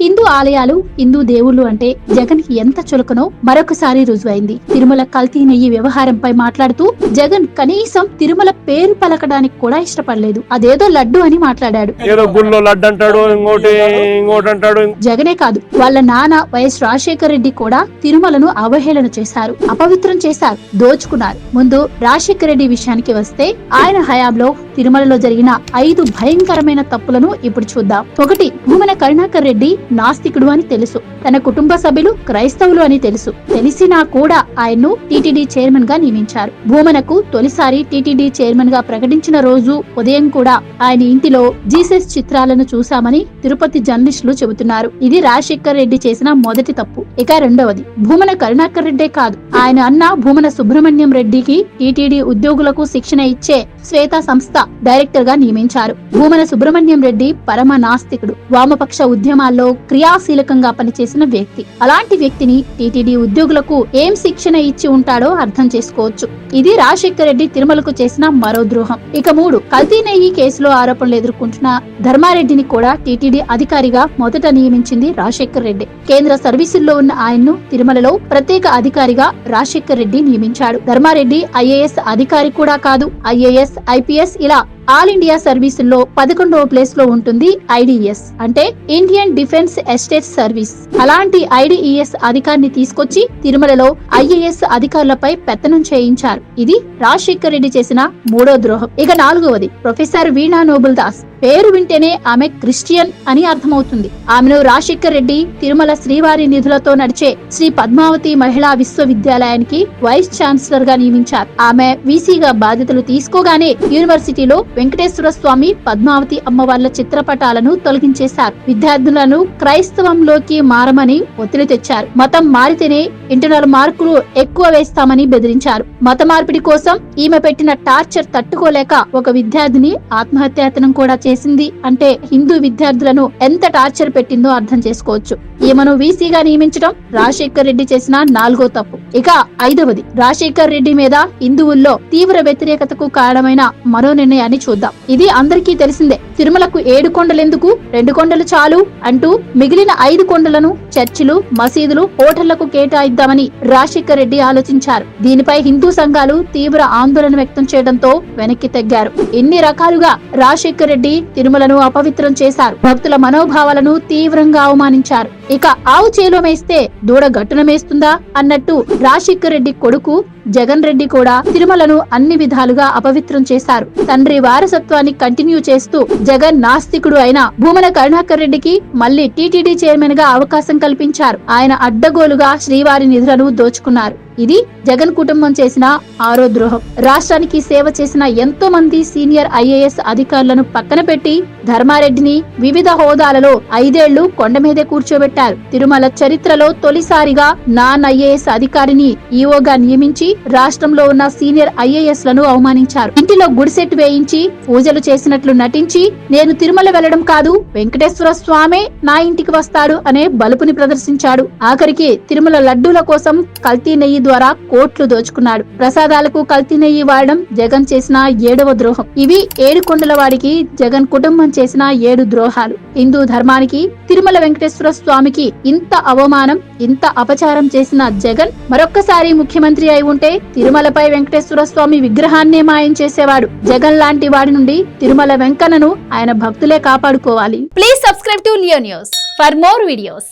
హిందూ ఆలయాలు హిందూ దేవుళ్ళు అంటే జగన్ కి ఎంత చులకనో మరొకసారి రుజువైంది. తిరుమల కల్తీ నెయ్యి వ్యవహారంపై మాట్లాడుతూ జగన్ కనీసం తిరుమల పేరు పలకడానికి కూడా ఇష్టపడలేదు. అదేదో లడ్డు అని మాట్లాడాడు. జగనే కాదు, వాళ్ళ నాన్న వైఎస్ రాజశేఖర రెడ్డి కూడా తిరుమలను అవహేళన చేశారు, అపవిత్రం చేశారు, దోచుకున్నారు. ముందు రాజశేఖర రెడ్డి విషయానికి వస్తే ఆయన హయాంలో తిరుమలలో జరిగిన 5 భయంకరమైన తప్పులను ఇప్పుడు చూద్దాం. 1. భూమన కరుణాకర్ రెడ్డి నాస్తికుడు అని తెలుసు, తన కుటుంబ సభ్యులు క్రైస్తవులు అని తెలుసు. తెలిసినా కూడా ఆయన్ను టీటీడీ చైర్మన్ గా నియమించారు. భూమనకు తొలిసారి టీటీడీ చైర్మన్ గా ప్రకటించిన రోజు ఉదయం కూడా ఆయన ఇంటిలో జీసస్ చిత్రాలను చూశామని తిరుపతి జర్నలిస్టులు చెబుతున్నారు. ఇది రాజశేఖర్ రెడ్డి చేసిన మొదటి తప్పు. ఇక 2వది, భూమన కరుణాకర్ రెడ్డే కాదు, ఆయన అన్న భూమన సుబ్రహ్మణ్యం రెడ్డికి టీటీడీ ఉద్యోగులకు శిక్షణ ఇచ్చే శ్వేత సంస్థ డైరెక్టర్ గా నియమించారు. భూమన సుబ్రహ్మణ్యం రెడ్డి పరమ నాస్తికుడు, వామపక్ష ఉద్యమాల్లో క్రియాశీలకంగా పనిచేసిన వ్యక్తి. అలాంటి వ్యక్తిని టీటీడీ ఉద్యోగులకు ఏం శిక్షణ ఇచ్చి ఉంటాడో అర్థం చేసుకోవచ్చు. ఇది రాజశేఖర్ రెడ్డి తిరుమలకు చేసిన మరో ద్రోహం. ఇక 3, కల్తీ నెయ్యి కేసులో ఆరోపణలు ఎదుర్కొంటున్న ధర్మారెడ్డిని కూడా టీటీడీ అధికారిగా మొదట నియమించింది రాజశేఖర్ రెడ్డి. కేంద్ర సర్వీసుల్లో ఉన్న ఆయన్ను తిరుమలలో ప్రత్యేక అధికారిగా రాజశేఖర్ రెడ్డి నియమించాడు. ధర్మారెడ్డి ఐఏఎస్ అధికారి కూడా కాదు. ఐఏఎస్, ఐపీఎస్ ఇలా ఆల్ ఇండియా సర్వీసుల్లో 11వ ప్లేస్ లో ఉంటుంది ఐడిఎస్, అంటే ఇండియన్ డిఫెన్స్ ఎస్టేట్ సర్వీస్. అలాంటి ఐడిఈఎస్ అధికారిని తీసుకొచ్చి తిరుమలలో ఐఏఎస్ అధికారులపై పెత్తనం చేయించారు. ఇది రాజశేఖర్ రెడ్డి చేసిన 3వ ద్రోహం. ఇక 4వది, ప్రొఫెసర్ వీణా నోబుల్ దాస్. పేరు వింటేనే ఆమె క్రిస్టియన్ అని అర్థమవుతుంది. ఆమెను రాజశేఖర్ రెడ్డి తిరుమల శ్రీవారి నిధులతో నడిచే శ్రీ పద్మావతి మహిళా విశ్వవిద్యాలయానికి వైస్ ఛాన్సలర్ గా నియమించారు. ఆమె వీసీగా బాధ్యతలు తీసుకోగానే యూనివర్సిటీలో వెంకటేశ్వర స్వామి, పద్మావతి అమ్మవార్ల చిత్రపటాలను తొలగించేశారు. విద్యార్థులను క్రైస్తవంలోకి మారమని ఒత్తిడి తెచ్చారు. మతం మారితేనే ఇంటర్నల్ మార్కులు ఎక్కువ వేస్తామని బెదిరించారు. మత మార్పిడి కోసం ఈమె పెట్టిన టార్చర్ తట్టుకోలేక ఒక విద్యార్థిని ఆత్మహత్యాయత్నం కూడా చేసింది. అంటే హిందూ విద్యార్థులను ఎంత టార్చర్ పెట్టిందో అర్థం చేసుకోవచ్చు. ఈమెను వీసీగా నియమించడం రాజశేఖర్ రెడ్డి చేసిన 4వ తప్పు. ఇక 5వది, రాజశేఖర్ రెడ్డి మీద హిందువుల్లో తీవ్ర వ్యతిరేకతకు కారణమైన మరో నిర్ణయాన్ని చూద్దాం. ఇది అందరికీ తెలిసిందే. తిరుమలకు 7 కొండలెందుకు, 2 కొండలు చాలు అంటూ మిగిలిన 5 కొండలను చర్చిలు, మసీదులు, హోటళ్లకు కేటాయిద్దామని రాజశేఖర్ రెడ్డి ఆలోచించారు. దీనిపై హిందూ సంఘాలు తీవ్ర ఆందోళన వ్యక్తం చేయడంతో వెనక్కి తగ్గారు. ఇన్ని రకాలుగా రాజశేఖర్ రెడ్డి తిరుమలను అపవిత్రం చేశారు. భక్తుల మనోభావాలను తీవ్రంగా అవమానించారు. ఇక ఆవు చేలో మేస్తే దూడ గట్టున మేస్తుందా అన్నట్టు రాజశేఖర్ రెడ్డి కొడుకు జగన్ రెడ్డి కూడా తిరుమలను అన్ని విధాలుగా అపవిత్రం చేశారు. తండ్రి వారసత్వాన్ని కంటిన్యూ చేస్తూ జగన్ నాస్తికుడు అయిన భూమన కరుణాకర్ రెడ్డికి మళ్లీ టీటీడీ చైర్మన్ గా అవకాశం కల్పించారు. ఆయన అడ్డగోలుగా శ్రీవారి నిధులను దోచుకున్నారు. ఇది జగన్ కుటుంబం చేసిన 6వ ద్రోహం. రాష్ట్రానికి సేవ చేసిన ఎంతో మంది సీనియర్ ఐఏఎస్ అధికారులను పక్కన పెట్టి ధర్మారెడ్డిని వివిధ హోదాలలో 5 ఏళ్లు కొండ మీదే కూర్చోబెట్టారు. తిరుమల చరిత్రలో తొలిసారిగా నాన్ ఐఏఎస్ అధికారిని ఈఓగా నియమించి రాష్ట్రంలో ఉన్న సీనియర్ ఐఏఎస్ లను అవమానించారు. ఇంటిలో గుడిసెట్టు వేయించి పూజలు చేసినట్లు నటించి నేను తిరుమల వెళ్లడం కాదు, వెంకటేశ్వర స్వామే నా ఇంటికి వస్తాడు అనే బలుపుని ప్రదర్శించాడు. ఆఖరికి తిరుమల లడ్డూల కోసం కల్తీ నెయ్యి ద్వారా కోట్లు దోచుకున్నాడు. ప్రసాదాలకు కల్తీ నెయ్యి వాడడం జగన్ చేసిన 7వ ద్రోహం. ఇవి 7 కొండల వాడికి జగన్ కుటుంబం చేసిన 7 ద్రోహాలు. హిందూ ధర్మానికి, తిరుమల వెంకటేశ్వర స్వామికి ఇంత అవమానం, ఇంత అపచారం చేసిన జగన్ మరొక్కసారి ముఖ్యమంత్రి అయి ఉంటే తిరుమలపై వెంకటేశ్వర స్వామి విగ్రహాన్నే మాయం చేసేవాడు. జగన్ లాంటి వాడి నుండి తిరుమల వెంకన్నను ఆయన భక్తులే కాపాడుకోవాలి. Please subscribe to Leo news for more videos.